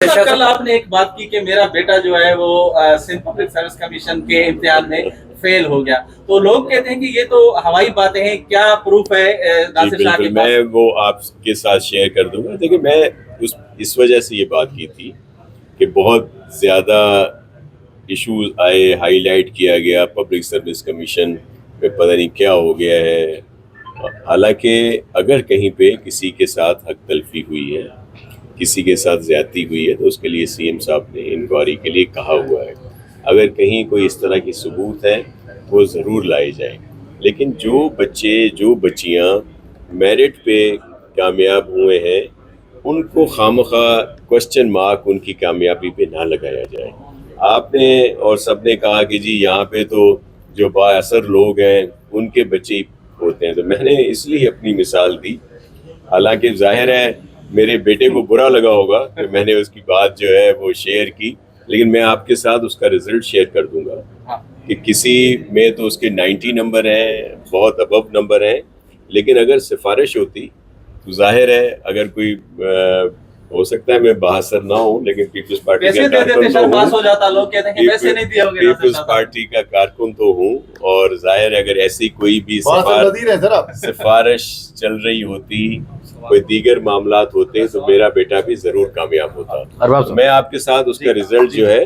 کل آپ نے ایک بات کی کہ میرا بیٹا جو ہے وہ سندھ پبلک سروس کمیشن کے امتحان میں فیل ہو گیا، تو لوگ کہتے ہیں کہ یہ تو ہوائی باتیں ہیں، کیا پروف ہے ناصر شاہ کے پاس؟ میں وہ آپ کے ساتھ شیئر کر دوں گا. دیکھیں، میں اس وجہ سے یہ بات کی تھی کہ بہت زیادہ ایشوز آئے، ہائی لائٹ کیا گیا پبلک سروس کمیشن میں، پتہ نہیں کیا ہو گیا ہے. حالانکہ اگر کہیں پہ کسی کے ساتھ حق تلفی ہوئی ہے، کسی کے ساتھ زیادتی ہوئی ہے، تو اس کے لیے سی ایم صاحب نے انکوائری کے لیے کہا ہوا ہے. اگر کہیں کوئی اس طرح کی ثبوت ہے وہ ضرور لائے جائیں. لیکن جو بچے جو بچیاں میرٹ پہ کامیاب ہوئے ہیں ان کو خواہ کوشچن مارک ان کی کامیابی پہ نہ لگایا جائے. آپ نے اور سب نے کہا کہ جی یہاں پہ تو جو با اثر لوگ ہیں ان کے بچے ہوتے ہیں، تو میں نے اس لیے اپنی مثال دی. حالانکہ ظاہر ہے میرے بیٹے کو برا لگا ہوگا کہ میں نے اس کی بات جو ہے وہ شیئر کی، لیکن میں آپ کے ساتھ اس کا رزلٹ شیئر کر دوں گا کہ کسی میں تو اس کے 90 نمبر ہیں، بہت ابو نمبر ہیں. لیکن اگر سفارش ہوتی تو ظاہر ہے اگر کوئی ہو سکتا ہے میں بااثر نہ ہوں، لیکن پیپلز پارٹی کا کارکن تو ہوں، پیپلز پارٹی کا کارکن تو ہوں، اور ظاہر ہے اگر ایسی کوئی بھی سفارش چل رہی ہوتی، کوئی دیگر معاملات ہوتے تو میرا بیٹا بھی ضرور کامیاب ہوتا. میں آپ کے ساتھ اس کا رزلٹ جو ہے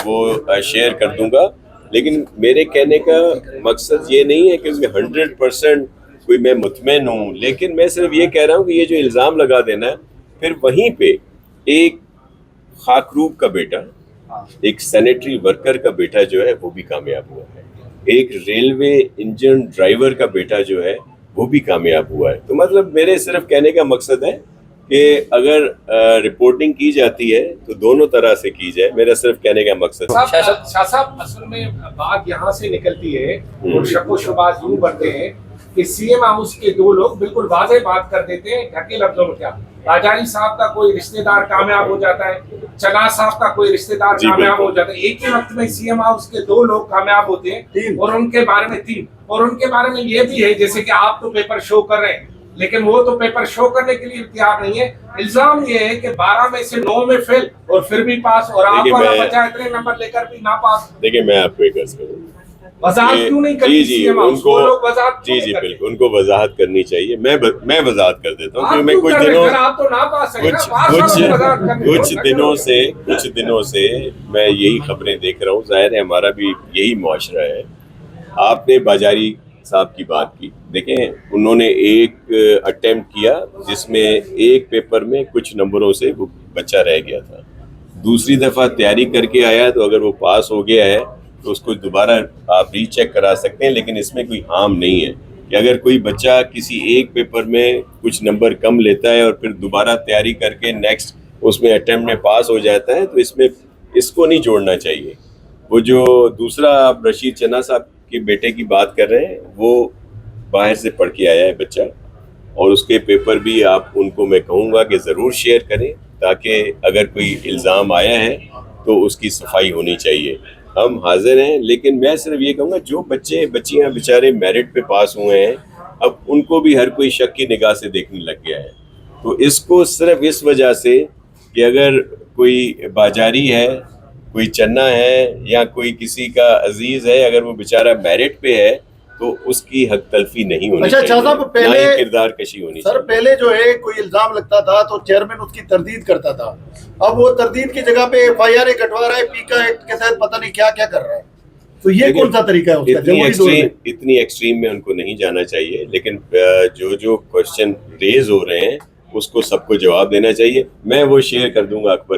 وہ شیئر کر دوں گا. لیکن میرے کہنے کا مقصد یہ نہیں ہے کہ 100% کوئی میں مطمئن ہوں، لیکن میں صرف یہ کہہ رہا ہوں کہ یہ جو الزام لگا دینا ہے، پھر وہیں پہ ایک خاکروب کا بیٹا، ایک سینیٹری ورکر کا بیٹا جو ہے وہ بھی کامیاب ہوا ہے، ایک ریلوے انجن ڈرائیور کا بیٹا جو ہے وہ بھی کامیاب ہوا ہے. تو مطلب میرے صرف کہنے کا مقصد ہے کہ اگر رپورٹنگ کی جاتی ہے تو دونوں طرح سے کی جائے. میرا صرف کہنے کا مقصد ہے. شاہ صاحب، اصل میں بات یہاں سے نکلتی ہے اور شک و شبہات یوں بڑھتے ہیں کہ سی ایم ہاؤس کے دو لوگ بالکل واضح بات کر دیتے ہیں ڈھکے لفظوں میں. کیا راجانی صاحب کا کوئی رشتہ دار کامیاب ہو جاتا ہے، چنا صاحب کا کوئی رشتہ دار کامیاب ہو جاتا ہے، ایک ہی وقت میں سی ایم ہاؤس کے دو لوگ کامیاب ہوتے ہیں، اور ان کے بارے میں اور ان کے بارے میں یہ بھی ہے جیسے کہ آپ تو پیپر شو کر رہے ہیں لیکن وہ تو پیپر شو کرنے کے لیے تیار نہیں ہے. الزام یہ ہے کہ 12 میں سے 9 میں فیل اور پھر بھی پاس، اور آپ والا بچہ اتنے نمبر لے کر بھی نہ پاس. دیکھیں میں آپ کو ایک عرض کروں، وضاحت کیوں نہیں کرتی سی ایم ہاؤس؟ وہ لوگ وضاحت کیوں نہیں کرتے؟ بالکل ان کو وضاحت کرنی چاہیے. میں وضاحت کر دیتا ہوں کہ میں کچھ دنوں سے میں یہی خبریں دیکھ رہا ہوں. ظاہر ہے ہمارا بھی یہی معاشرہ ہے. آپ نے باجاری صاحب کی بات کی، دیکھیں انہوں نے ایک اٹیمپٹ کیا جس میں ایک پیپر میں کچھ نمبروں سے وہ بچہ رہ گیا تھا. دوسری دفعہ تیاری کر کے آیا تو اگر وہ پاس ہو گیا ہے تو اس کو دوبارہ آپ ری چیک کرا سکتے ہیں. لیکن اس میں کوئی ہارم نہیں ہے کہ اگر کوئی بچہ کسی ایک پیپر میں کچھ نمبر کم لیتا ہے اور پھر دوبارہ تیاری کر کے نیکسٹ اس میں اٹیمپٹ میں پاس ہو جاتا ہے تو اس کو نہیں جوڑنا چاہیے. وہ جو دوسرا آپ رشید چنا صاحب کے بیٹے کی بات کر رہے ہیں، وہ باہر سے پڑھ کے آیا ہے بچہ، اور اس کے پیپر بھی آپ ان کو میں کہوں گا کہ ضرور شیئر کریں تاکہ اگر کوئی الزام آیا ہے تو اس کی صفائی ہونی چاہیے. ہم حاضر ہیں، لیکن میں صرف یہ کہوں گا جو بچیاں بیچارے میرٹ پہ پاس ہوئے ہیں اب ان کو بھی ہر کوئی شک کی نگاہ سے دیکھنے لگ گیا ہے. تو اس کو صرف اس وجہ سے کہ اگر کوئی باجاری ہے، کوئی چنا ہے یا کوئی کسی کا عزیز ہے، اگر وہ بیچارہ میرٹ پہ ہے تو اس کی حق تلفی نہیں ہونی چاہیے، نہ ہی کردار کشی ہونی چاہیے. سر پہلے جو ہے کوئی الزام لگتا تھا تو چیئرمین اس کی تردید کرتا تھا، اب وہ تردید کی جگہ پہ ایف آئی آر کٹوا رہا ہے، پیکا ایکٹ کے تحت پتہ نہیں کیا کیا کر رہا ہے. تو یہ کون سا طریقہ ہے اس کا؟ اتنی ایکسٹریم میں ان کو نہیں جانا چاہیے. لیکن جو کوشچن ریز ہو رہے ہیں اس کو سب کو جواب دینا چاہیے. میں وہ شیئر کر دوں گا اکبر